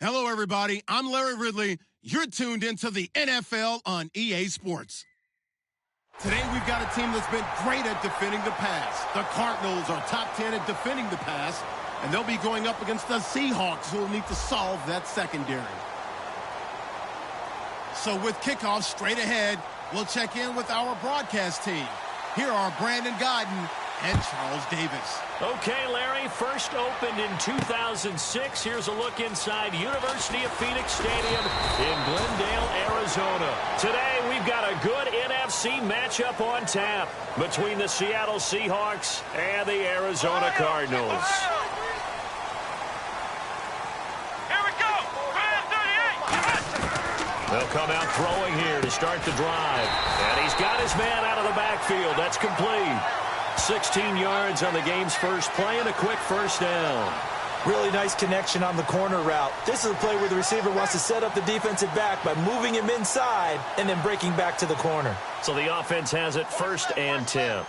Hello, everybody. I'm Larry Ridley. You're tuned into the NFL on EA Sports. Today, we've got a team that's been great at defending the pass. The Cardinals are top 10 at defending the pass, and they'll be going up against the Seahawks, who will need to solve that secondary. So with kickoff straight ahead, we'll check in with our broadcast team. Here are Brandon Godden and Charles Davis. Okay, Larry, first opened in 2006. Here's a look inside University of Phoenix Stadium in Glendale, Arizona. Today, we've got a good NFC matchup on tap between the Seattle Seahawks and the Arizona Cardinals. Here we go! They'll come out throwing here to start the drive. And he's got his man out of the backfield. That's complete. 16 yards on the game's first play and a quick first down. Really nice connection on the corner route. This is a play where the receiver wants to set up the defensive back by moving him inside and then breaking back to the corner. So the offense has it first and 10.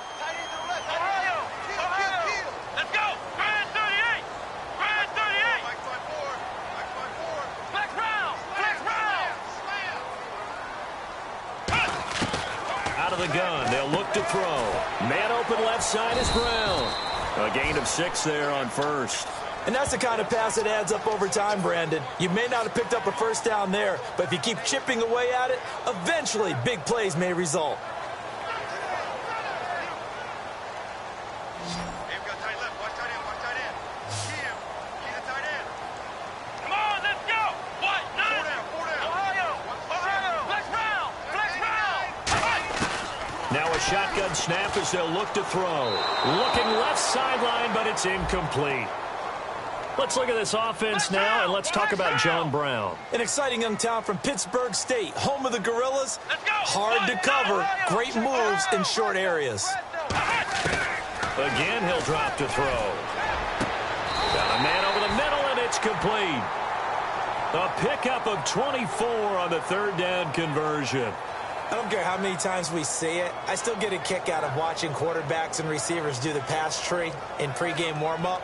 Let's go! Brand 38! Brand 38! Flex round! Flex round! Out of the gun, they'll look to throw. Man open left side is Brown. A gain of 6 there on first. And that's the kind of pass that adds up over time, Brandon. You may not have picked up a first down there, but if you keep chipping away at it, eventually big plays may result. Come on, let's go! What? Nine! Ohio! Flex round! Flex round! Now a shotgun snap as they'll look to throw. Looking left sideline, but it's incomplete. Let's look at this offense now, and let's talk about John Brown. An exciting young talent from Pittsburgh State, home of the Gorillas. Hard to cover, great moves in short areas. Again, he'll drop to throw. Got a man over the middle, and it's complete. A pickup of 24 on the third down conversion. I don't care how many times we see it. I still get a kick out of watching quarterbacks and receivers do the pass tree in pregame warm-up.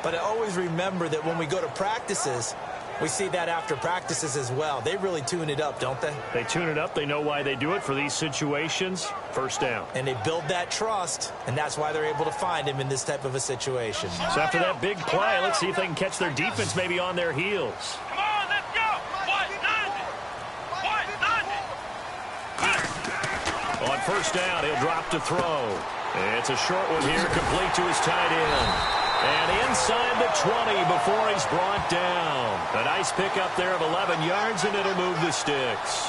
But I always remember that when we go to practices, we see that after practices as well. They really tune it up, don't they? They tune it up. They know why they do it for these situations. First down. And they build that trust, and that's why they're able to find him in this type of a situation. So after that big play, let's see if they can catch their defense maybe on their heels. Come on, let's go! What? Nine! On first down, he'll drop to throw. It's a short one here, complete to his tight end. And inside the 20 before he's brought down. A nice pickup there of 11 yards, and it'll move the sticks.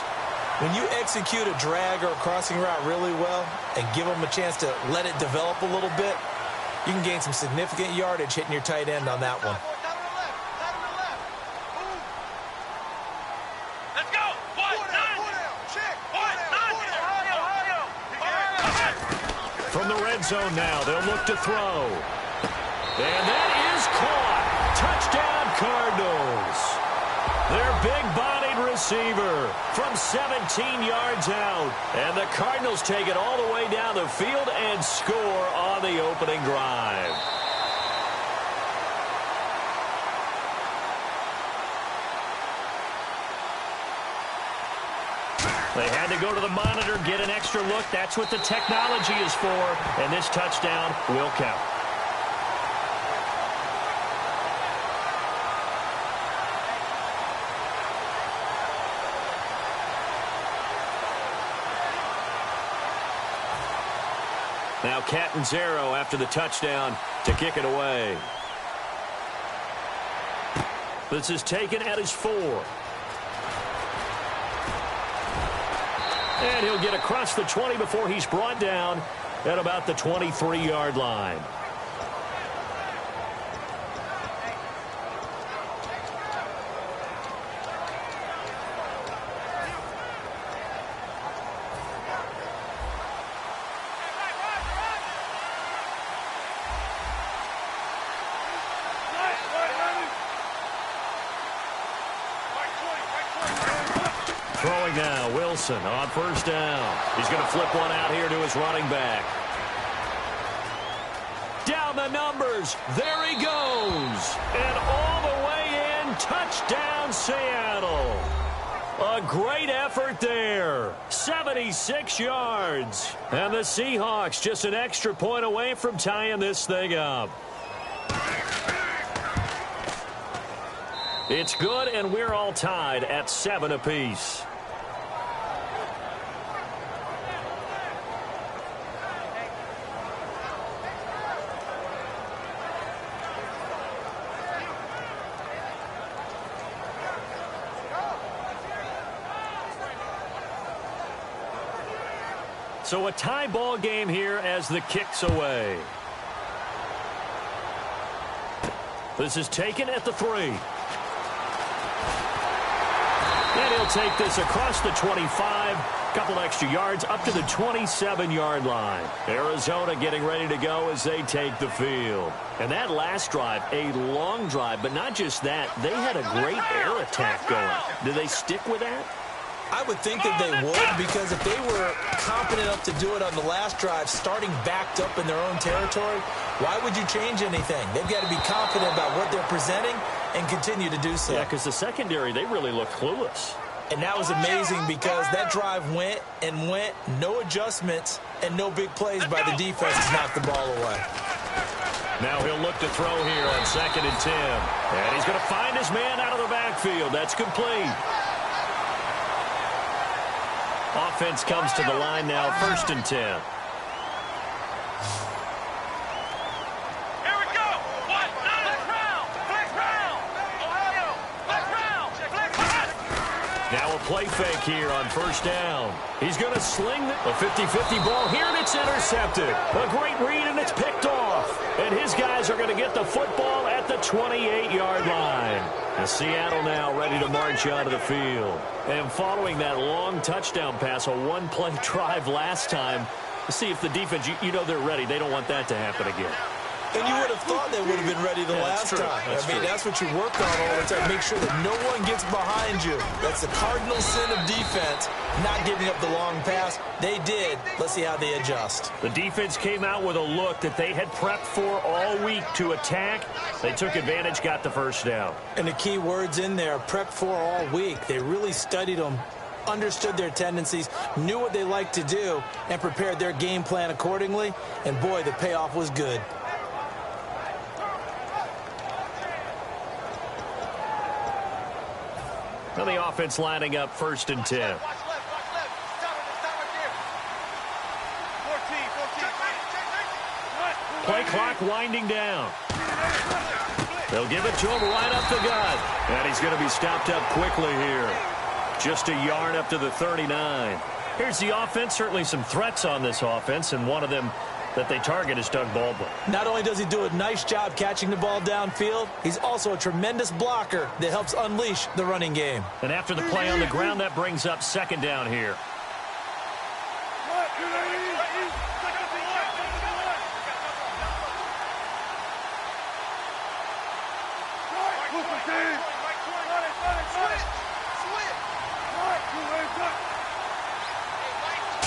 When you execute a drag or a crossing route really well and give them a chance to let it develop a little bit, you can gain some significant yardage hitting your tight end on that one. Let's go! What? Nine! From the red zone now, they'll look to throw. And that is caught. Touchdown, Cardinals. Their big-bodied receiver from 17 yards out. And the Cardinals take it all the way down the field and score on the opening drive. They had to go to the monitor, get an extra look. That's what the technology is for. And this touchdown will count. Now Catanzaro after the touchdown to kick it away. This is taken at his 4. And he'll get across the 20 before he's brought down at about the 23-yard line. Throwing now, Wilson on first down. He's going to flip one out here to his running back. Down the numbers. There he goes. And all the way in touchdown, Seattle. A great effort there. 76 yards. And the Seahawks just an extra point away from tying this thing up. It's good, and we're all tied at 7 apiece. So a tie ball game here as the kick's away. This is taken at the 3. And he'll take this across the 25. Couple extra yards up to the 27-yard line. Arizona getting ready to go as they take the field. And that last drive, a long drive, but not just that. They had a great air attack going. Do they stick with that? I would think that they would, because if they were confident enough to do it on the last drive, starting backed up in their own territory, why would you change anything? They've got to be confident about what they're presenting and continue to do so. Yeah, because the secondary, they really looked clueless. And that was amazing because that drive went and went, no adjustments, and no big plays by the defense to knock the ball away. Now he'll look to throw here on 2nd and 10. And he's going to find his man out of the backfield. That's complete. Offense comes to the line now, 1st and 10. Here we go. What? Flex round. Flex round. Ohio. Flex round. Flex round. Now a play fake here on 1st down. He's going to sling a 50-50 ball here, and it's intercepted. A great read, and it's picked off. And his guys are going to get the football at the 28-yard line. And Seattle now ready to march onto the field. And following that long touchdown pass, a one-play drive last time, to see if the defense, you know they're ready. They don't want that to happen again. And you would have thought they would have been ready the last time. That's what you work on all the time. Make sure that no one gets behind you. That's the cardinal sin of defense, not giving up the long pass. They did. Let's see how they adjust. The defense came out with a look that they had prepped for all week to attack. They took advantage, got the 1st down. And the key words in there, prepped for all week. They really studied them, understood their tendencies, knew what they liked to do, and prepared their game plan accordingly. And, boy, the payoff was good. Now the offense lining up 1st and 10. Play clock winding down. They'll give it to him right up the gut. And he's going to be stopped up quickly here. Just a yard up to the 39. Here's the offense. Certainly some threats on this offense, and one of them that they target is Doug Baldwin. Not only does he do a nice job catching the ball downfield, he's also a tremendous blocker that helps unleash the running game. And after the play on the ground, that brings up 2nd down here.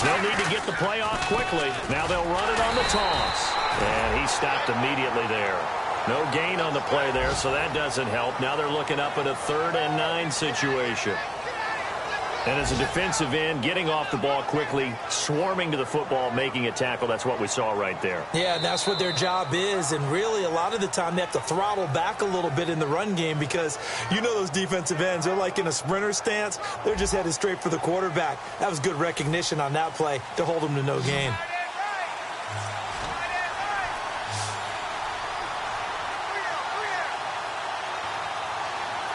They'll need to get the play off quickly. Now they'll run it on the toss. And he stopped immediately there. No gain on the play there, so that doesn't help. Now they're looking up at a 3rd and 9 situation. And as a defensive end, getting off the ball quickly, swarming to the football, making a tackle, that's what we saw right there. Yeah, and that's what their job is. And really, a lot of the time, they have to throttle back a little bit in the run game because you know those defensive ends, they're like in a sprinter stance. They're just headed straight for the quarterback. That was good recognition on that play to hold them to no gain.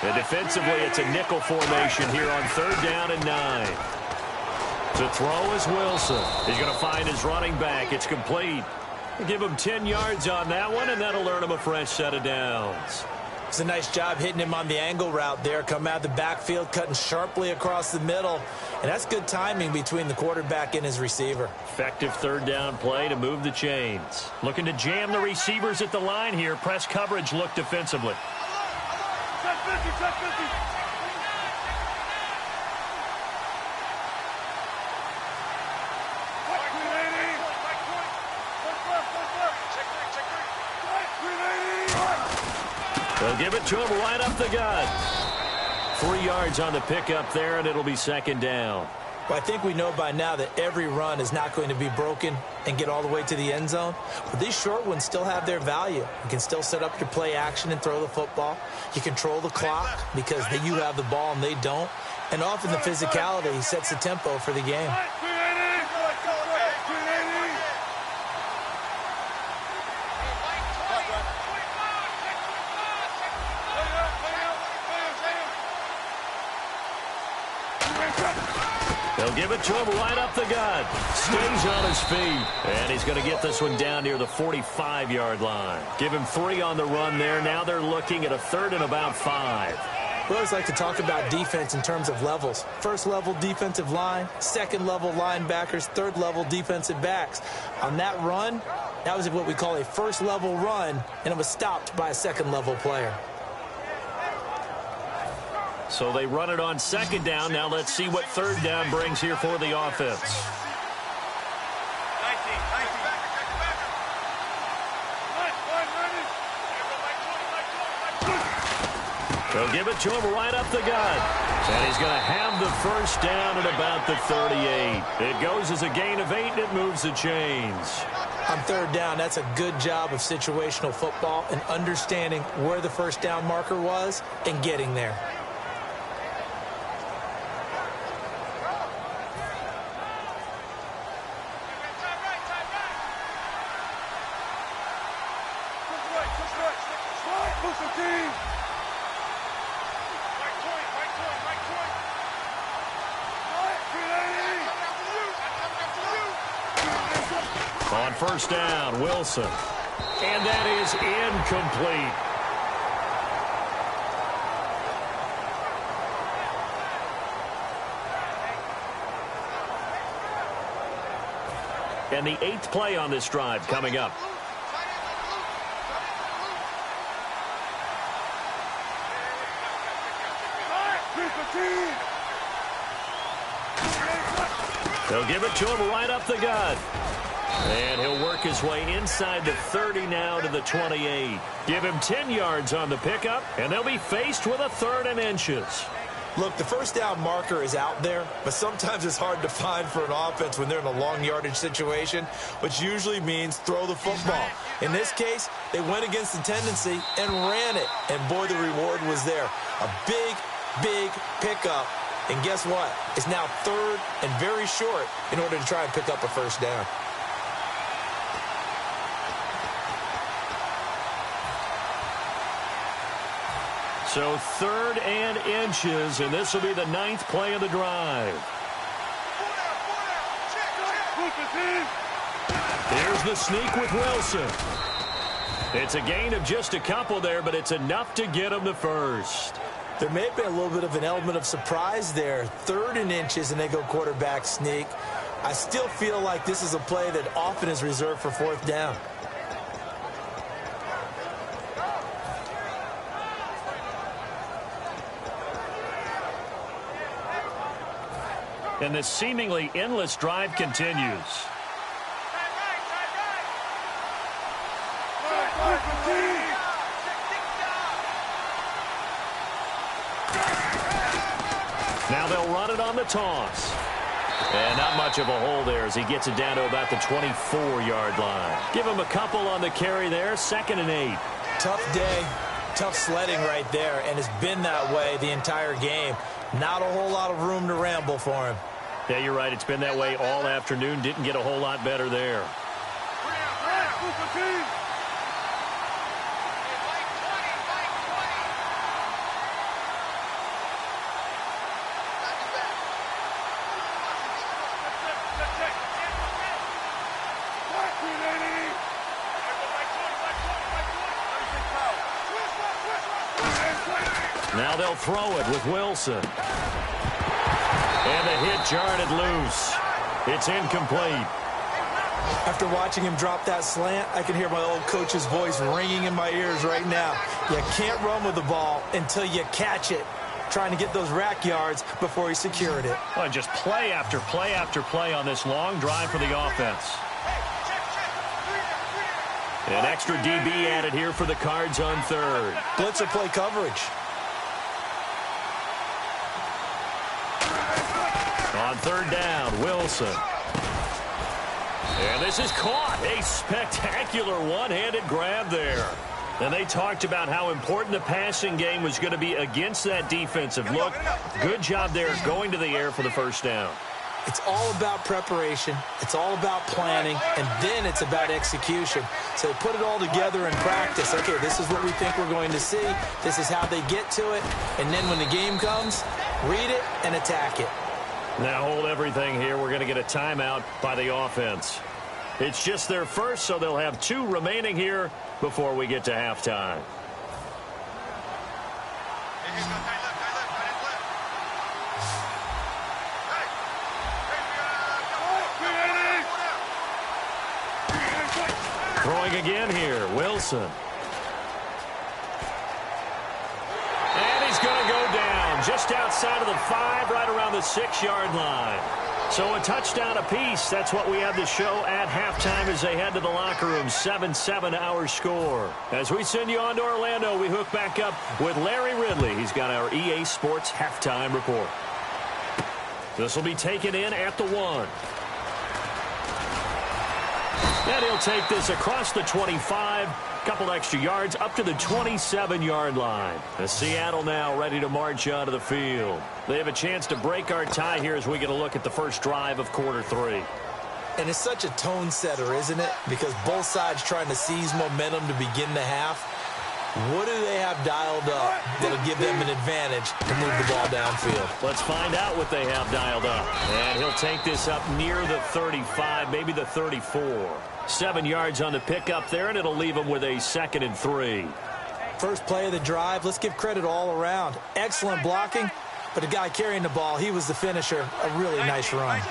And defensively, it's a nickel formation here on 3rd down and 9. To throw is Wilson. He's going to find his running back. It's complete. Give him 10 yards on that one, and that'll earn him a fresh set of downs. It's a nice job hitting him on the angle route there. Come out of the backfield, cutting sharply across the middle. And that's good timing between the quarterback and his receiver. Effective 3rd down play to move the chains. Looking to jam the receivers at the line here. Press coverage look defensively. They'll give it to him right up the gut. 3 yards on the pickup there, and it'll be second down. Well, I think we know by now that every run is not going to be broken and get all the way to the end zone. But these short ones still have their value. You can still set up your play action and throw the football. You control the clock because you have the ball and they don't. And often the physicality sets the tempo for the game. They'll give it to him right up the gut. Stays on his feet. And he's going to get this one down near the 45-yard line. Give him 3 on the run there. Now they're looking at a 3rd and about 5. We always like to talk about defense in terms of levels. First level defensive line, second level linebackers, third level defensive backs. On that run, that was what we call a first level run, and it was stopped by a second level player. So they run it on second down. Now let's see what third down brings here for the offense. They'll give it to him right up the gut. And he's going to have the first down at about the 38. It goes as a gain of 8, and it moves the chains. On third down, that's a good job of situational football and understanding where the first down marker was and getting there. On first down, Wilson. And that is incomplete. And the 8th play on this drive coming up. They'll give it to him right up the gut. And he'll work his way inside the 30 now to the 28. Give him 10 yards on the pickup, and they'll be faced with a 3rd and inches. Look, the first down marker is out there, but sometimes it's hard to find for an offense when they're in a long yardage situation, which usually means throw the football. In this case, they went against the tendency and ran it, and boy, the reward was there. A big pickup, and guess what? It's now 3rd and very short in order to try and pick up a first down. So 3rd and inches, and this will be the 9th play of the drive. Here's the sneak with Wilson. It's a gain of just a couple there, but it's enough to get him the first. There may have been a little bit of an element of surprise there. 3rd and inches, and they go quarterback sneak. I still feel like this is a play that often is reserved for 4th down. And this seemingly endless drive continues. Now they'll run it on the toss. And not much of a hole there as he gets it down to about the 24-yard line. Give him a couple on the carry there, 2nd and 8. Tough day, tough sledding right there, and it's been that way the entire game. Not a whole lot of room to ramble for him. Yeah, you're right. It's been that way all afternoon. Didn't get a whole lot better there. Now they'll throw it with Wilson. And the hit jarred it loose. It's incomplete. After watching him drop that slant, I can hear my old coach's voice ringing in my ears right now. You can't run with the ball until you catch it. Trying to get those rack yards before he secured it. Well, just play after play after play on this long drive for the offense. An extra DB added here for the Cards on third. Blitzer play coverage. On third down, Wilson. And this is caught. A spectacular one-handed grab there. And they talked about how important the passing game was going to be against that defensive look. Good job there going to the air for the first down. It's all about preparation. It's all about planning. And then it's about execution. So they put it all together in practice. Okay, this is what we think we're going to see. This is how they get to it. And then when the game comes, read it and attack it. Now hold everything here. We're going to get a timeout by the offense. It's just their first, so they'll have 2 remaining here before we get to halftime. Throwing again here, Wilson. And he's going to go down just outside of the 5, right around the 6-yard line. So a touchdown apiece. That's what we have to show at halftime as they head to the locker room. 7-7 our score. As we send you on to Orlando, we hook back up with Larry Ridley. He's got our EA Sports halftime report. This will be taken in at the 1. And he'll take this across the 25. Couple extra yards up to the 27-yard line. As Seattle now ready to march onto the field. They have a chance to break our tie here as we get a look at the first drive of quarter 3. And it's such a tone setter, isn't it? Because both sides trying to seize momentum to begin the half. What do they have dialed up that'll give them an advantage to move the ball downfield? Let's find out what they have dialed up. And he'll take this up near the 35, maybe the 34. 7 yards on the pickup there, and it'll leave him with a 2nd and 3. First play of the drive, let's give credit all around. Excellent blocking, but the guy carrying the ball, he was the finisher. A really nice run.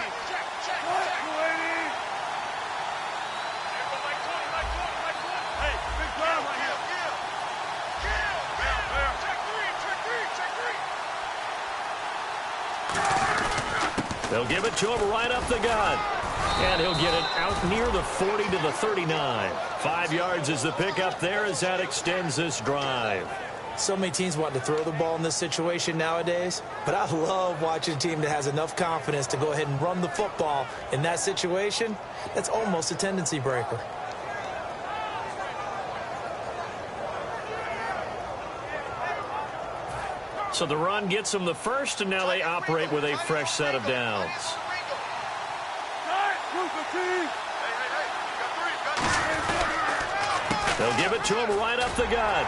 They'll give it to him right up the gut. And he'll get it out near the 40 to the 39. 5 yards is the pickup there as that extends this drive. So many teams want to throw the ball in this situation nowadays, but I love watching a team that has enough confidence to go ahead and run the football in that situation. That's almost a tendency breaker. So the run gets them the first, and now they operate with a fresh set of downs. They'll give it to him right up the gut.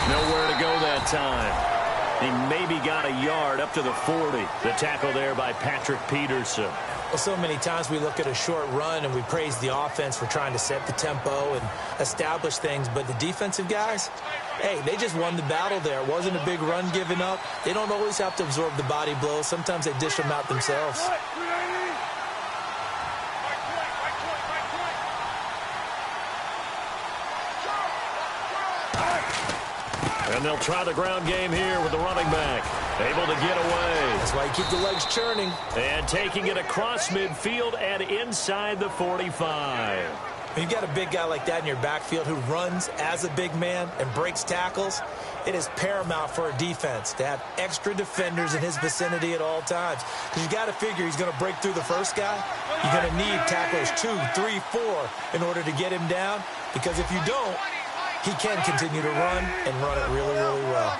Nowhere to go that time. He maybe got a yard up to the 40. The tackle there by Patrick Peterson. Well, so many times we look at a short run and we praise the offense for trying to set the tempo and establish things. But the defensive guys, hey, they just won the battle there. It wasn't a big run given up. They don't always have to absorb the body blows. Sometimes they dish them out themselves. And they'll try the ground game here with the running back. Able to get away. That's why you keep the legs churning. And taking it across midfield and inside the 45. When you've got a big guy like that in your backfield who runs as a big man and breaks tackles, it is paramount for a defense to have extra defenders in his vicinity at all times. Because you got to figure he's going to break through the first guy. You're going to need tacklers 2, 3, 4 in order to get him down. Because if you don't, he can continue to run and run it really, really well.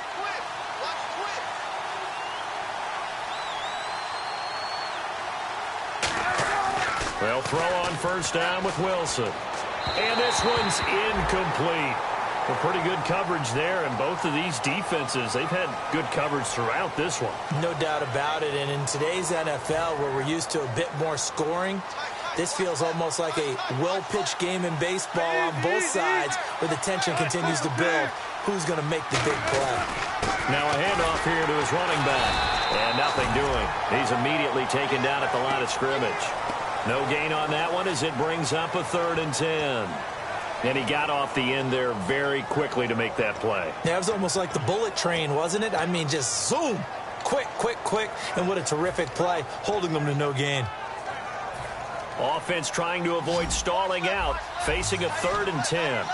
They'll throw on first down with Wilson. And this one's incomplete. A pretty good coverage there, and both of these defenses, they've had good coverage throughout this one. No doubt about it, and in today's NFL, where we're used to a bit more scoring, this feels almost like a well-pitched game in baseball on both sides where the tension continues to build. Who's going to make the big play? Now a handoff here to his running back. And nothing doing. He's immediately taken down at the line of scrimmage. No gain on that one as it brings up a 3rd and 10. And he got off the end there very quickly to make that play. Yeah, it was almost like the bullet train, wasn't it? I mean, just zoom. Quick, quick, quick. And what a terrific play, holding them to no gain. Offense trying to avoid stalling out, facing a 3rd and 10.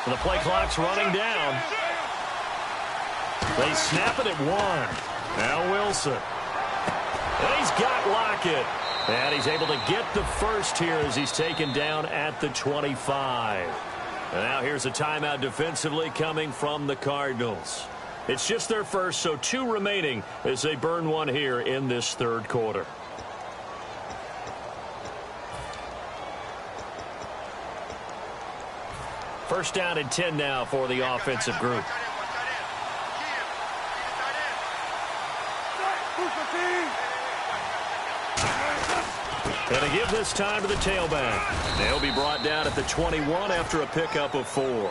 The play clock's running down. They snap it at 1. Now Wilson. And he's got Lockett. And he's able to get the first here as he's taken down at the 25. And now here's a timeout defensively coming from the Cardinals. It's just their first, so 2 remaining as they burn one here in this 3rd quarter. First down and 10 now for the offensive group. And to give this time to the tailback. They'll be brought down at the 21 after a pickup of 4.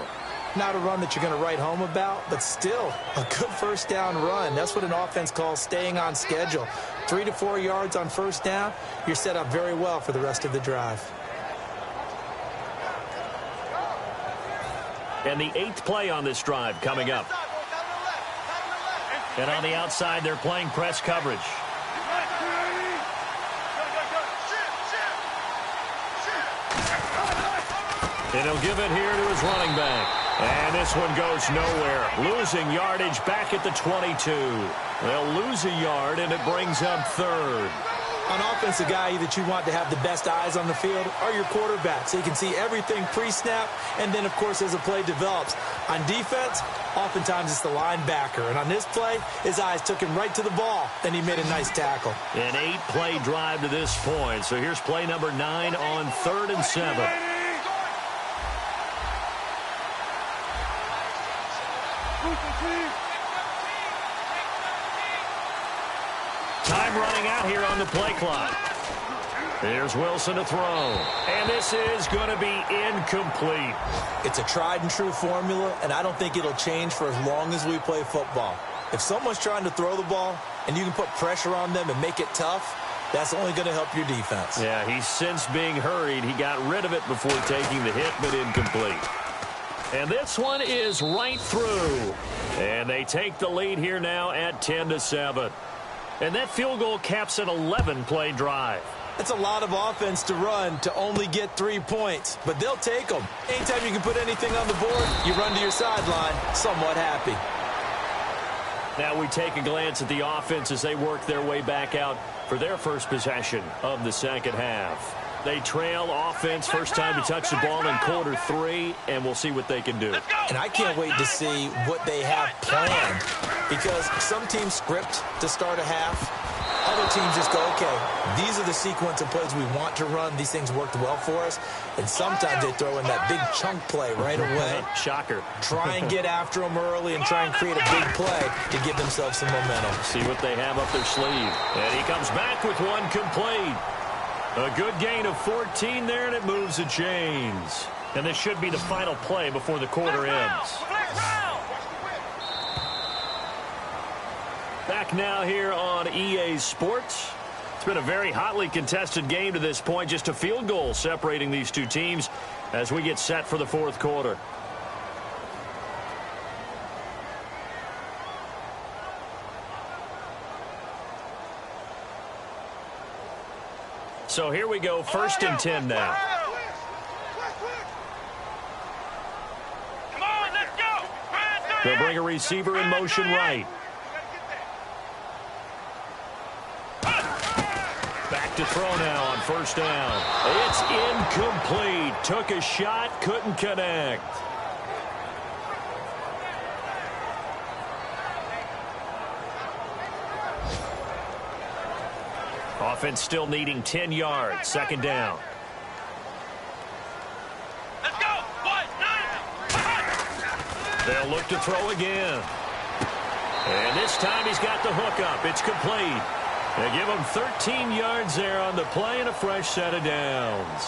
Not a run that you're going to write home about, but still a good first down run. That's what an offense calls staying on schedule. 3 to 4 yards on first down, you're set up very well for the rest of the drive. And the 8th play on this drive coming up. And on the outside, they're playing press coverage. And he'll give it here to his running back. And this one goes nowhere. Losing yardage back at the 22. They'll lose a yard, and it brings up 3rd. On offense, the guy that you want to have the best eyes on the field are your quarterbacks. So you can see everything pre-snap, and then, of course, as the play develops. On defense, oftentimes it's the linebacker. And on this play, his eyes took him right to the ball, and he made a nice tackle. An 8-play drive to this point. So here's play number 9 on 3rd and 7. Time running out here on the play clock. Here's Wilson to throw. And this is going to be incomplete. It's a tried and true formula, and I don't think it'll change for as long as we play football. If someone's trying to throw the ball and you can put pressure on them and make it tough, that's only going to help your defense. Yeah, he's since being hurried. He got rid of it before taking the hit, but incomplete. And this one is right through. And they take the lead here now at 10-7. And that field goal caps an 11-play drive. That's a lot of offense to run to only get 3 points, but they'll take them. Anytime you can put anything on the board, you run to your sideline somewhat happy. Now we take a glance at the offense as they work their way back out for their first possession of the second half. They trail offense first time to touch the ball in quarter 3, and we'll see what they can do. And I can't wait to see what they have planned, because some teams script to start a half. Other teams just go, okay, these are the sequence of plays we want to run. These things worked well for us. And sometimes they throw in that big chunk play right away. Shocker. Try and get after them early and try and create a big play to give themselves some momentum. See what they have up their sleeve. And he comes back with one complete. A good gain of 14 there, and it moves the chains. And this should be the final play before the quarter ends. Back now here on EA Sports. It's been a very hotly contested game to this point. Just a field goal separating these two teams as we get set for the fourth quarter. So here we go, 1st and 10 now. Come on, let's go. They'll bring a receiver in motion right. Back to throw now on first down. It's incomplete. Took a shot, couldn't connect. Offense still needing 10 yards. Second down. Let's go. They'll look to throw again. And this time he's got the hook up. It's complete. They give him 13 yards there on the play and a fresh set of downs.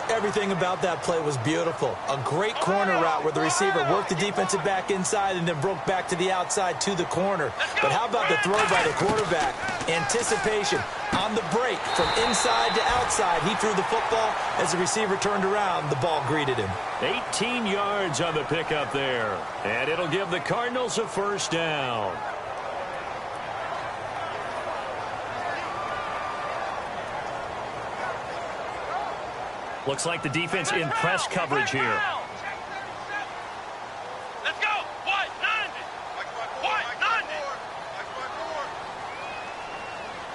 Everything about that play was beautiful. A great corner route where the receiver worked the defensive back inside and then broke back to the outside to the corner. But how about the throw by the quarterback? Anticipation on the break from inside to outside. He threw the football. As the receiver turned around, the ball greeted him. 18 yards on the pickup there. And it'll give the Cardinals a first down. Looks like the defense in press coverage here. Let's go. White, 90. White, 90.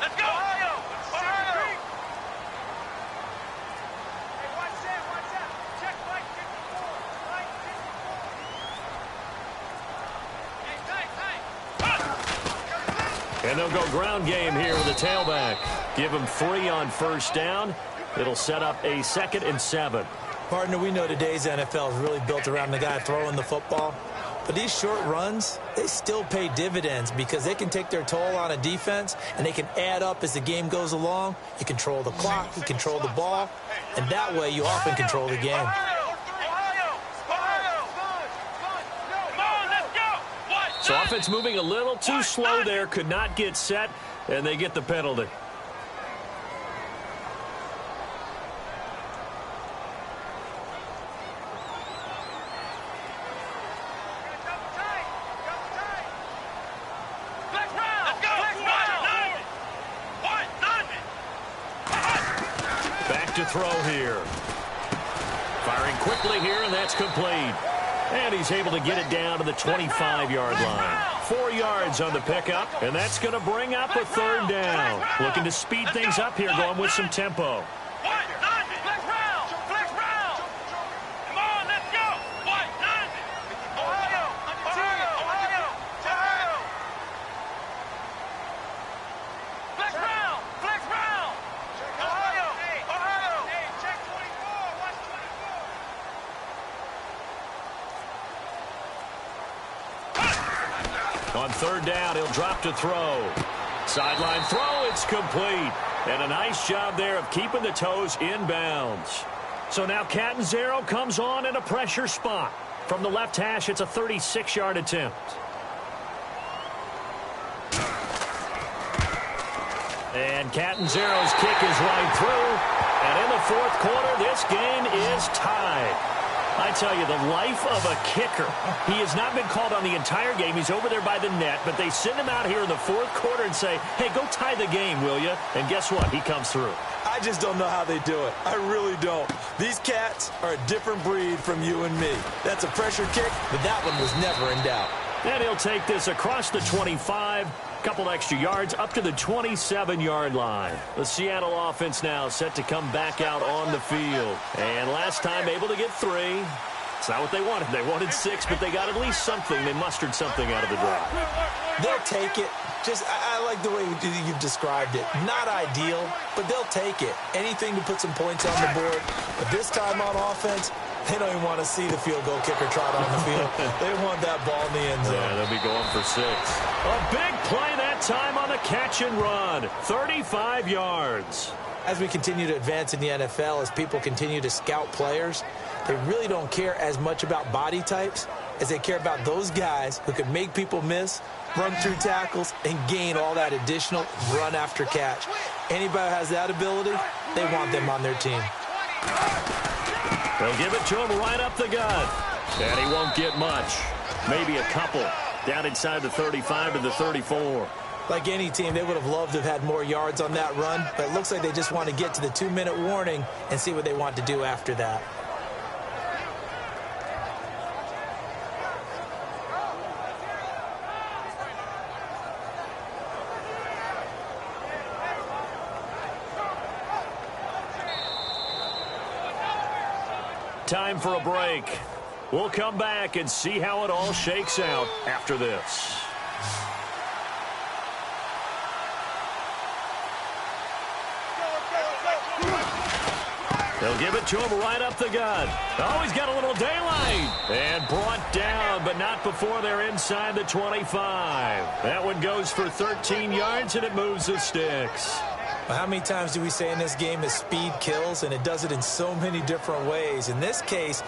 Let's go. Ohio. Hey, watch that. Check right 54. Right 54. Hey, And they'll go ground game here with a tailback. Give them 3 on first down. It'll set up a 2nd and 7. Partner, we know today's NFL is really built around the guy throwing the football. But these short runs, they still pay dividends because they can take their toll on a defense and they can add up as the game goes along. You control the clock, you control the ball, and that way you often control the game. So offense moving a little too slow there, could not get set, and they get the penalty. To throw here. Firing quickly here, and that's complete. And he's able to get it down to the 25-yard line. 4 yards on the pickup, and that's going to bring up a 3rd down. Looking to speed things up here, going with some tempo. On 3rd down, he'll drop to throw. Sideline throw, it's complete. And a nice job there of keeping the toes in bounds. So now Catanzaro comes on in a pressure spot. From the left hash, it's a 36-yard attempt. And Catanzaro's kick is right through. And in the 4th quarter, this game is tied. I tell you, the life of a kicker. He has not been called on the entire game. He's over there by the net, but they send him out here in the 4th quarter and say, hey, go tie the game, will you? And guess what? He comes through. I just don't know how they do it. I really don't. These cats are a different breed from you and me. That's a pressure kick, but that one was never in doubt. And he'll take this across the 25. Couple extra yards up to the 27-yard line. The Seattle offense now set to come back out on the field. And last time able to get 3. It's not what they wanted. They wanted 6, but they got at least something. They mustered something out of the drive. They'll take it. I like the way you've described it. Not ideal, but they'll take it. Anything to put some points on the board. But this time on offense, they don't even want to see the field goal kicker trot on the field. They want that ball in the end zone. Yeah, they'll be going for 6. A big play that time on the catch and run. 35 yards. As we continue to advance in the NFL, as people continue to scout players, they really don't care as much about body types as they care about those guys who can make people miss, run through tackles, and gain all that additional run after catch. Anybody who has that ability, they want them on their team. They'll give it to him right up the gut. And he won't get much. Maybe a couple. Down inside the 35 to the 34. Like any team, they would have loved to have had more yards on that run, but it looks like they just want to get to the 2-minute warning and see what they want to do after that. Time for a break. We'll come back and see how it all shakes out after this. They'll give it to him right up the gut. Oh, he's got a little daylight. And brought down, but not before they're inside the 25. That one goes for 13 yards, and it moves the sticks. Well, how many times do we say in this game that speed kills, and it does it in so many different ways? In this case,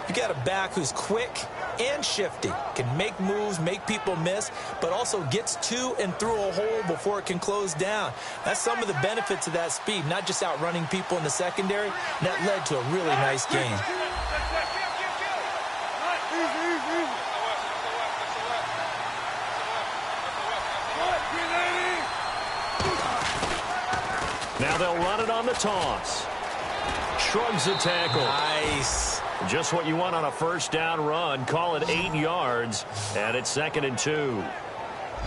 you got a back who's quick and shifty, can make moves, make people miss, but also gets to and through a hole before it can close down. That's some of the benefits of that speed, not just outrunning people in the secondary. And that led to a really nice game. Now they'll run it on the toss. Shrugs the tackle. Nice. Just what you want on a first down run. Call it 8 yards, and it's 2nd and 2.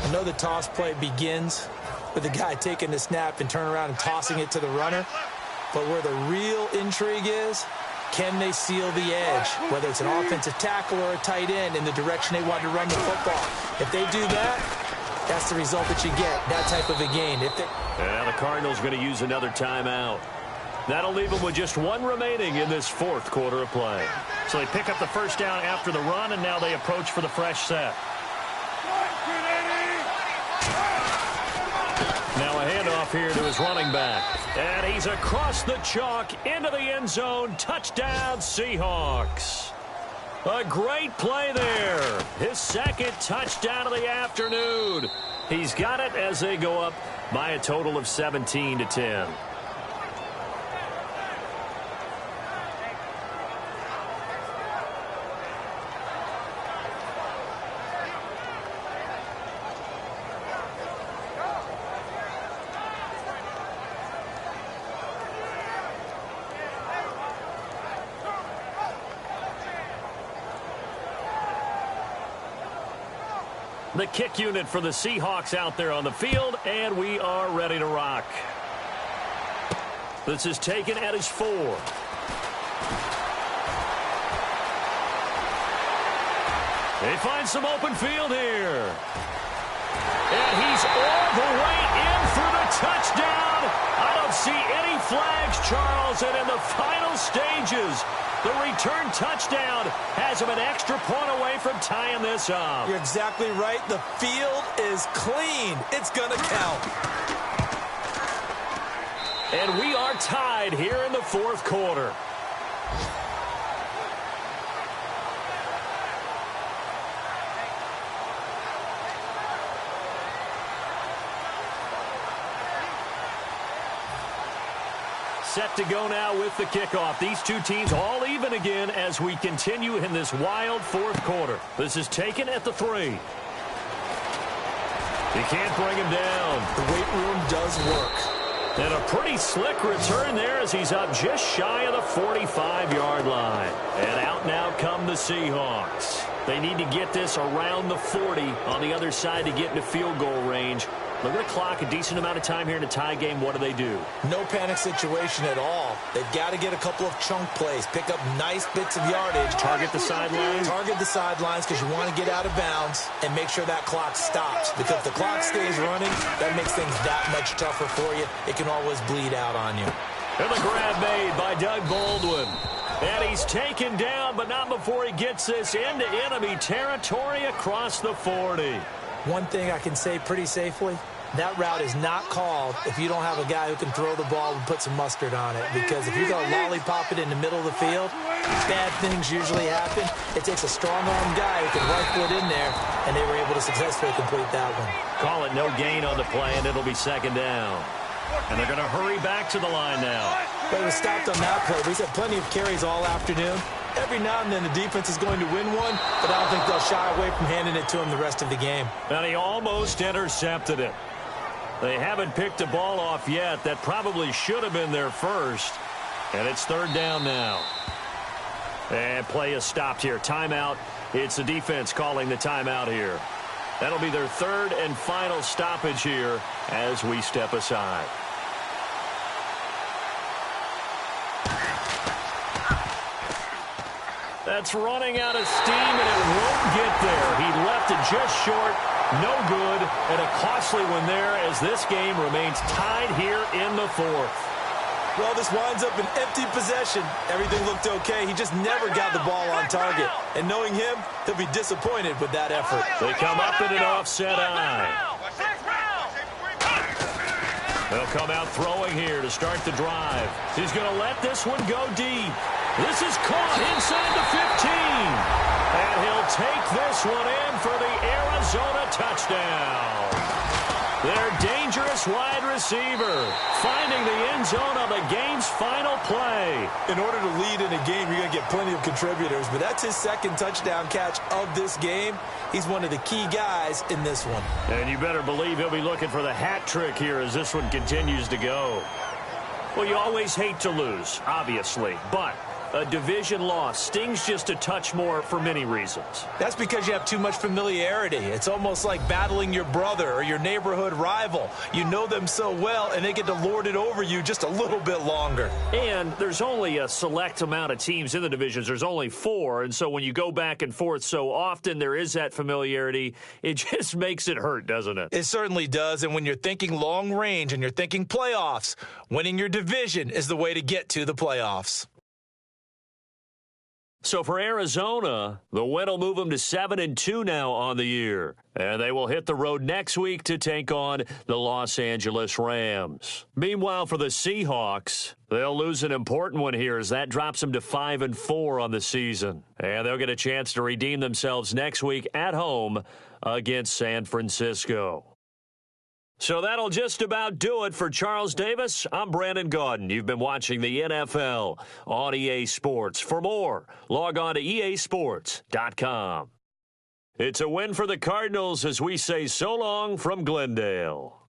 I know the toss play begins with the guy taking the snap and turning around and tossing it to the runner. But where the real intrigue is, can they seal the edge? Whether it's an offensive tackle or a tight end in the direction they want to run the football. If they do that, that's the result that you get, that type of a game. And the Cardinals going to use another timeout. That'll leave them with just 1 remaining in this 4th quarter of play. So they pick up the first down after the run, and now they approach for the fresh set. Now a handoff here to his running back. And he's across the chalk into the end zone. Touchdown, Seahawks. A great play there. His 2nd touchdown of the afternoon. He's got it as they go up by a total of 17-10. The kick unit for the Seahawks out there on the field, and we are ready to rock. This is taken at his 4. They find some open field here. And he's all the way in for the touchdown. I don't see any flags, Charles, and in the final stages, the return touchdown has him an extra point away from tying this up. You're exactly right. The field is clean. It's going to count. And we are tied here in the 4th quarter. Set to go now with the kickoff. These two teams all even again as we continue in this wild 4th quarter. This is taken at the 3. He can't bring him down. The weight room does work. And a pretty slick return there as he's up just shy of the 45-yard line. And out now come the Seahawks. They need to get this around the 40 on the other side to get into field goal range. Look at the clock, a decent amount of time here in a tie game. What do? No panic situation at all. They've got to get a couple of chunk plays, pick up nice bits of yardage. Target the sidelines. Target the sidelines because you want to get out of bounds and make sure that clock stops. Because if the clock stays running, that makes things that much tougher for you. It can always bleed out on you. And the grab made by Doug Baldwin. And he's taken down, but not before he gets this into enemy territory across the 40. One thing I can say pretty safely, that route is not called if you don't have a guy who can throw the ball and put some mustard on it. Because if you're going to lollipop it in the middle of the field, bad things usually happen. It takes a strong-armed guy who can rifle it in there, and they were able to successfully complete that one. Call it no gain on the play, and it'll be 2nd down. And they're going to hurry back to the line now. But it was stopped on that play. We've had plenty of carries all afternoon. Every now and then the defense is going to win one, but I don't think they'll shy away from handing it to him the rest of the game. And he almost intercepted it. They haven't picked a ball off yet. That probably should have been their first. And it's 3rd down now. And play is stopped here. Timeout. It's the defense calling the timeout here. That'll be their 3rd and final stoppage here as we step aside. That's running out of steam, and it won't get there. He left it just short. No good, and a costly one there as this game remains tied here in the 4th. Well, this winds up an empty possession. Everything looked okay. He just never got the ball on target. And knowing him, he'll be disappointed with that effort. They come up in an offset eye. They'll come out throwing here to start the drive. He's going to let this one go deep. This is caught inside the 15. And he'll take this one in for the Arizona touchdown. Their dangerous wide receiver finding the end zone on the game's final play. In order to lead in a game, you're going to get plenty of contributors, but that's his second touchdown catch of this game. He's one of the key guys in this one. And you better believe he'll be looking for the hat trick here as this one continues to go. Well, you always hate to lose, obviously, but a division loss stings just a touch more for many reasons. That's because you have too much familiarity. It's almost like battling your brother or your neighborhood rival. You know them so well, and they get to lord it over you just a little bit longer. And there's only a select amount of teams in the divisions. There's only 4, and so when you go back and forth so often, there is that familiarity. It just makes it hurt, doesn't it? It certainly does, and when you're thinking long range and you're thinking playoffs, winning your division is the way to get to the playoffs. So for Arizona, the win will move them to 7-2 now on the year. And they will hit the road next week to take on the Los Angeles Rams. Meanwhile, for the Seahawks, they'll lose an important one here as that drops them to 5-4 on the season. And they'll get a chance to redeem themselves next week at home against San Francisco. So that'll just about do it for Charles Davis. I'm Brandon Gaudin. You've been watching the NFL on EA Sports. For more, log on to easports.com. It's a win for the Cardinals as we say so long from Glendale.